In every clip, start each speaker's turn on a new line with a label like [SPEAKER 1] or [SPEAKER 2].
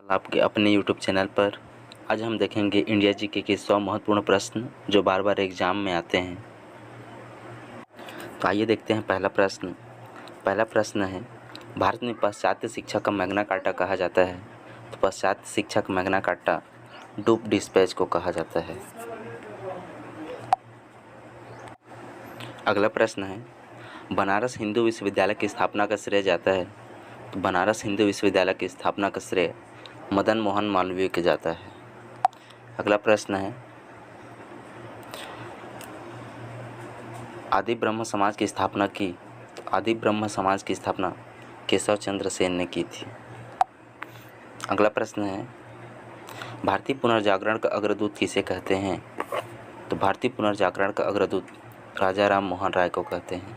[SPEAKER 1] आपके अपने YouTube channel पर आज हम देखेंगे इंडिया जीके के 100 महत्वपूर्ण प्रश्न जो बार बार एग्जाम में आते हैं। तो आइए देखते हैं पहला प्रश्न है, भारत में पाश्चात्य शिक्षा का मैग्ना कार्टा कहा जाता है। तो पाश्चात्य शिक्षा का मैग्ना कार्टा डूप डिस्पैच को कहा जाता है। अगला प्रश्न है, बनारस हिंदू विश्वविद्यालय की स्थापना का श्रेय जाता है। तो बनारस हिंदू विश्वविद्यालय की स्थापना का श्रेय मदन मोहन मालवीय को जाता है। अगला प्रश्न है, आदि ब्रह्म समाज की स्थापना की। तो आदि ब्रह्म समाज की स्थापना केशव चंद्र सेन ने की थी। अगला प्रश्न है, भारतीय पुनर्जागरण का अग्रदूत किसे कहते हैं। तो भारतीय पुनर्जागरण का अग्रदूत राजा राम मोहन राय को कहते हैं।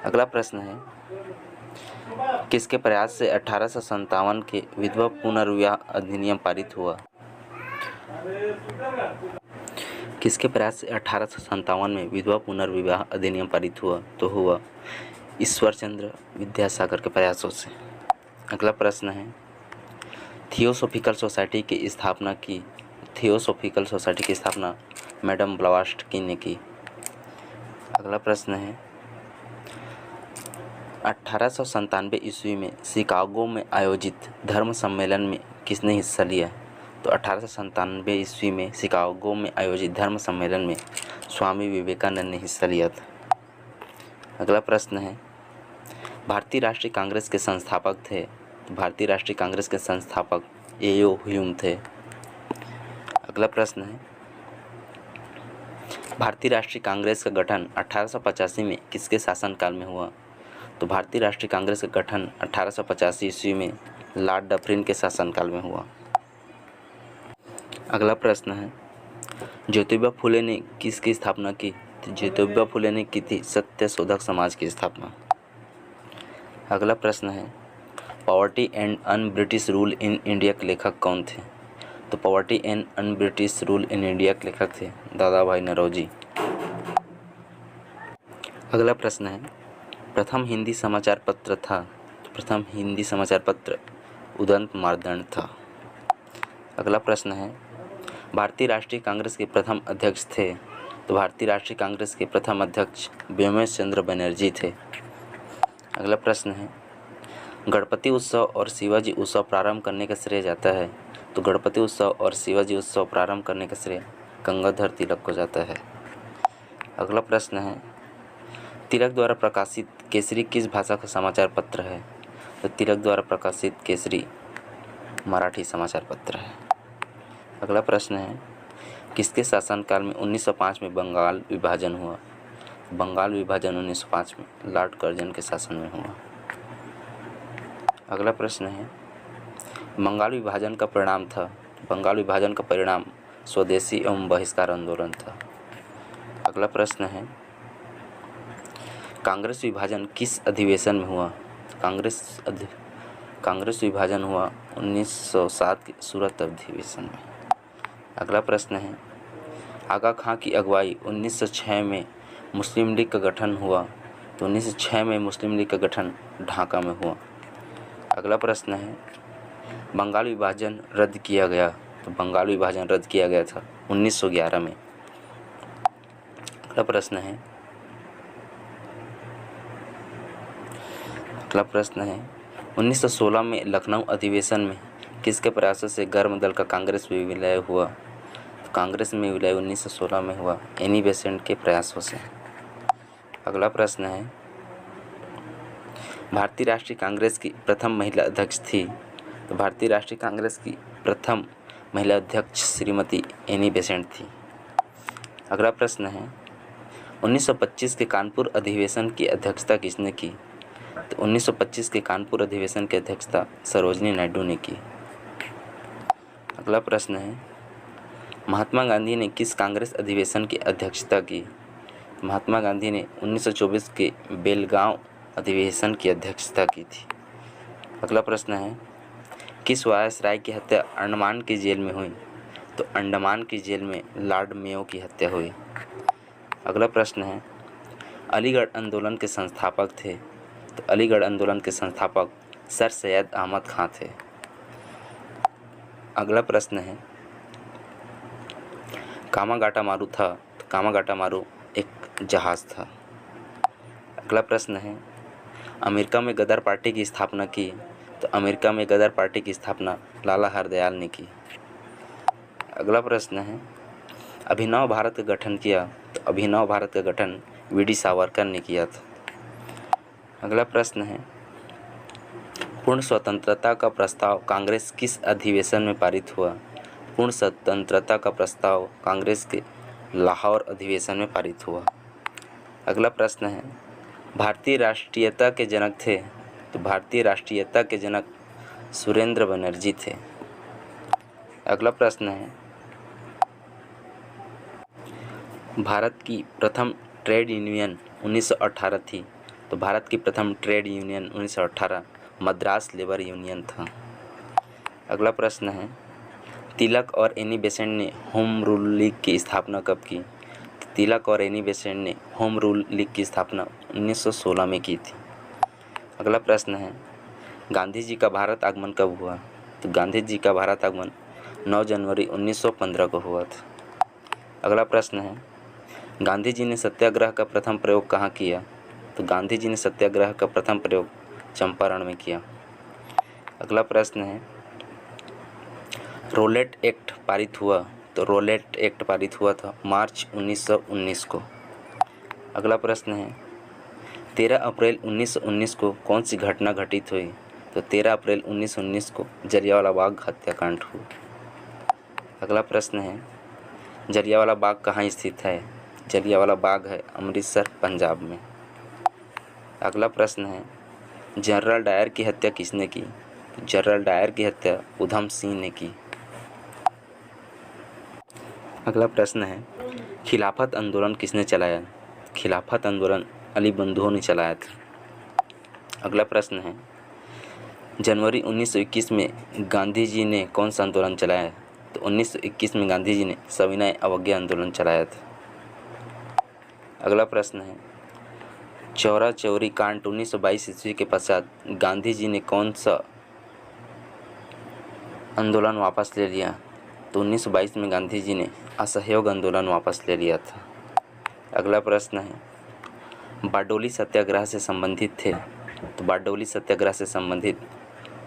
[SPEAKER 1] अगला प्रश्न है, किसके प्रयास से 1857 के विधवा पुनर्विवाह अधिनियम पारित हुआ। किसके प्रयास से 1857 में विधवा पुनर्विवाह अधिनियम पारित हुआ। तो हुआ ईश्वरचंद्र विद्यासागर के प्रयासों से। अगला प्रश्न है, थियोसॉफिकल सोसाइटी की स्थापना की। थियोसॉफिकल सोसाइटी की स्थापना मैडम ब्लावाट्स्की ने की। अगला प्रश्न है, 1897 ईस्वी में शिकागो में आयोजित धर्म सम्मेलन में किसने हिस्सा लिया। तो 1897 ईस्वी में शिकागो में आयोजित धर्म सम्मेलन में स्वामी विवेकानंद ने हिस्सा लिया था। अगला प्रश्न है, भारतीय राष्ट्रीय कांग्रेस के संस्थापक थे। तो भारतीय राष्ट्रीय कांग्रेस के संस्थापक ए.ओ. ह्यूम थे। अगला प्रश्न है, भारतीय राष्ट्रीय कांग्रेस का गठन 1885 में किसके शासनकाल में हुआ। तो भारतीय राष्ट्रीय कांग्रेस का गठन 1885 ईस्वी में लॉर्ड डफरिन के शासनकाल में हुआ। अगला प्रश्न है, ज्योतिबा फुले ने किसकी स्थापना की। तो ज्योतिबा फुले ने की थी सत्यशोधक समाज की स्थापना। अगला प्रश्न है, poverty and un British rule in India के लेखक कौन थे। तो poverty and un British rule in India के लेखक थे दादा भाई नौरोजी। अगला प्रश्न है, प्रथम हिंदी समाचार पत्र था। तो प्रथम हिंदी समाचार पत्र उदंत मार्तंड था। अगला प्रश्न है, भारतीय राष्ट्रीय कांग्रेस के प्रथम अध्यक्ष थे। तो भारतीय राष्ट्रीय कांग्रेस के प्रथम अध्यक्ष व्योमेश चंद्र बनर्जी थे। अगला प्रश्न है, गणपति उत्सव और शिवाजी उत्सव प्रारंभ करने का श्रेय जाता है। तो गणपति उत्सव और शिवाजी उत्सव प्रारंभ करने का श्रेय गंगाधर तिलक को जाता है। अगला प्रश्न है, तिलक द्वारा प्रकाशित केसरी किस भाषा का समाचार पत्र है। तो तिलक द्वारा प्रकाशित केसरी मराठी समाचार पत्र है। अगला प्रश्न है, किसके शासनकाल में 1905 में बंगाल विभाजन हुआ। बंगाल विभाजन 1905 में लॉर्ड कर्जन के शासन में हुआ। अगला प्रश्न है, बंगाल विभाजन का परिणाम था। बंगाल विभाजन का परिणाम स्वदेशी एवं बहिष्कार आंदोलन था। अगला प्रश्न है, कांग्रेस विभाजन किस अधिवेशन में हुआ। कांग्रेस विभाजन हुआ 1907 के सूरत अधिवेशन में। अगला प्रश्न है, आगा खां की अगुवाई 1906 में मुस्लिम लीग का गठन हुआ। तो 1906 में मुस्लिम लीग का गठन ढाका में हुआ। अगला प्रश्न है, बंगाल विभाजन रद्द किया गया। तो बंगाल विभाजन रद्द किया गया था 1911 में। अगला प्रश्न है 1916 में लखनऊ अधिवेशन में किसके प्रयासों से गर्म दल का कांग्रेस में विलय हुआ। तो कांग्रेस में विलय 1916 में हुआ एनी बेसेंट के प्रयासों से। अगला प्रश्न है, भारतीय राष्ट्रीय कांग्रेस की प्रथम महिला अध्यक्ष थी। तो भारतीय राष्ट्रीय कांग्रेस की प्रथम महिला अध्यक्ष श्रीमती एनी बेसेंट थी। अगला प्रश्न है, 1925 के कानपुर अधिवेशन की अध्यक्षता किसने की। तो 1925 के कानपुर अधिवेशन की अध्यक्षता सरोजनी नायडू ने की। अगला प्रश्न है, महात्मा गांधी ने किस कांग्रेस अधिवेशन की अध्यक्षता की। महात्मा गांधी ने 1924 के बेलगांव अधिवेशन की अध्यक्षता की थी। अगला प्रश्न है, किस वायसराय की हत्या अंडमान की जेल में हुई। तो अंडमान की जेल में लॉर्ड मेयो की हत्या हुई। अगला प्रश्न है, अलीगढ़ आंदोलन के संस्थापक थे। तो अलीगढ़ आंदोलन के संस्थापक सर सैयद अहमद खां थे। अगला प्रश्न है, कामागाटा मारू था तो कामागाटा मारू एक जहाज़ था। अगला प्रश्न है, अमेरिका में गदर पार्टी की स्थापना की तो अमेरिका में गदर पार्टी की स्थापना लाला हरदयाल ने की। अगला प्रश्न है, अभिनव भारत का गठन किया तो अभिनव भारत का गठन वी.डी. सावरकर ने किया था। अगला प्रश्न है, पूर्ण स्वतंत्रता का प्रस्ताव कांग्रेस किस अधिवेशन में पारित हुआ? पूर्ण स्वतंत्रता का प्रस्ताव कांग्रेस के लाहौर अधिवेशन में पारित हुआ। अगला प्रश्न है, भारतीय राष्ट्रीयता के जनक थे तो भारतीय राष्ट्रीयता के जनक सुरेंद्र बनर्जी थे। अगला प्रश्न है, भारत की प्रथम ट्रेड यूनियन 1918 थी तो भारत की प्रथम trade union 1918 Madras labour union था। अगला प्रश्न है, तिलक और एनी बेसेंट ने होम रूल लीग की स्थापना कब की? तो तिलक और एनी बेसेंट ने होम रूल लीग की स्थापना 1916 में की थी। अगला प्रश्न है, गांधी जी का भारत आगमन कब हुआ? तो गांधी जी का भारत आगमन 9 जनवरी 1915 को हुआ था। अगला प्रश्न है, गांधी जी ने सत्याग्रह का प्रथम प्रयोग कहाँ किया? तो गांधी जी ने सत्याग्रह का प्रथम प्रयोग चंपारण में किया। अगला प्रश्न है, रोलेट एक्ट पारित हुआ तो रोलेट एक्ट पारित हुआ था मार्च 1919 को। अगला प्रश्न है, 13 अप्रैल 1919 को कौन सी घटना घटित हुई? तो 13 अप्रैल 1919 को जलियांवाला बाग हत्याकांड हुआ। अगला प्रश्न है, जलियांवाला बाग कहाँ स्थित है? जलियांवाला बाग है अमृतसर पंजाब में। अगला प्रश्न है, जनरल डायर की हत्या किसने की? जनरल डायर की हत्या उधम सिंह ने की। अगला प्रश्न है, खिलाफत आंदोलन किसने चलाया? खिलाफत आंदोलन अली बंधुओं ने चलाया था। अगला प्रश्न है, जनवरी 1921 में गांधी जी ने कौन सा आंदोलन चलाया? तो 1921 में गांधी जी ने सविनय अवज्ञा आंदोलन चलाया था। अगला प्रश्न है, चौरा चौरी कांड 1922 ईस्वी के पश्चात गांधी जी ने कौन सा आंदोलन वापस ले लिया? तो 1922 में गांधी जी ने असहयोग आंदोलन वापस ले लिया था। अगला प्रश्न है, बारडोली सत्याग्रह से संबंधित थे तो बारडोली सत्याग्रह से संबंधित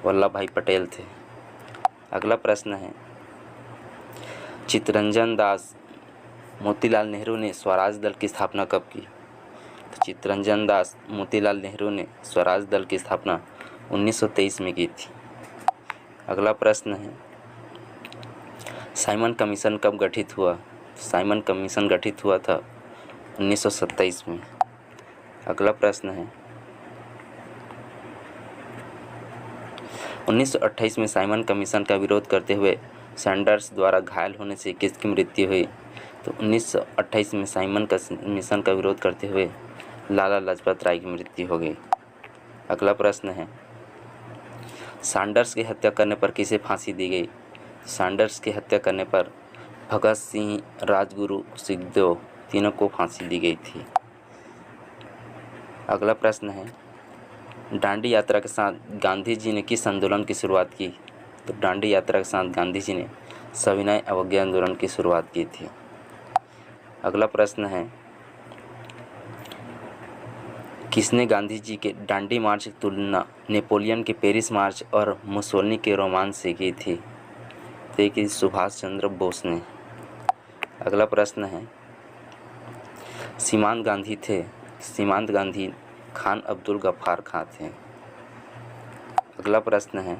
[SPEAKER 1] वल्लभ भाई पटेल थे। अगला प्रश्न है, चित्तरंजन दास मोतीलाल नेहरू ने स्वराज दल की स्थापना कब की? तो चित्तरंजन दास मोतीलाल नेहरू ने स्वराज दल की स्थापना 1923 में की थी। अगला प्रश्न है, साइमन कमीशन कब गठित हुआ? साइमन कमीशन गठित हुआ था 1927 में। अगला प्रश्न है, 1928 में साइमन कमीशन का विरोध करते हुए सैंडर्स द्वारा घायल होने से किसकी मृत्यु हुई? तो 1928 में साइमन कमीशन का विरोध करते हुए लाला लाजपत राय की मृत्यु हो गई। अगला प्रश्न है, सैंडर्स की हत्या करने पर किसे फांसी दी गई? सैंडर्स की हत्या करने पर भगत सिंह, राजगुरु, सुखदेव तीनों को फांसी दी गई थी। अगला प्रश्न है, दांडी यात्रा के साथ गांधी जी ने किस आंदोलन की शुरुआत की? तो दांडी यात्रा के साथ गांधी जी ने सविनय अवज्ञा आंदोलन की शुरुआत की थी। अगला प्रश्न है, किसने गांधी जी के दांडी मार्च की तुलना नेपोलियन के पेरिस मार्च और मुसोलिनी के रोमांस से की थी? तो ये सुभाष चंद्र बोस ने। अगला प्रश्न है, सीमांत गांधी थे, सीमांत गांधी खान अब्दुल गफ्फार खां थे। अगला प्रश्न है,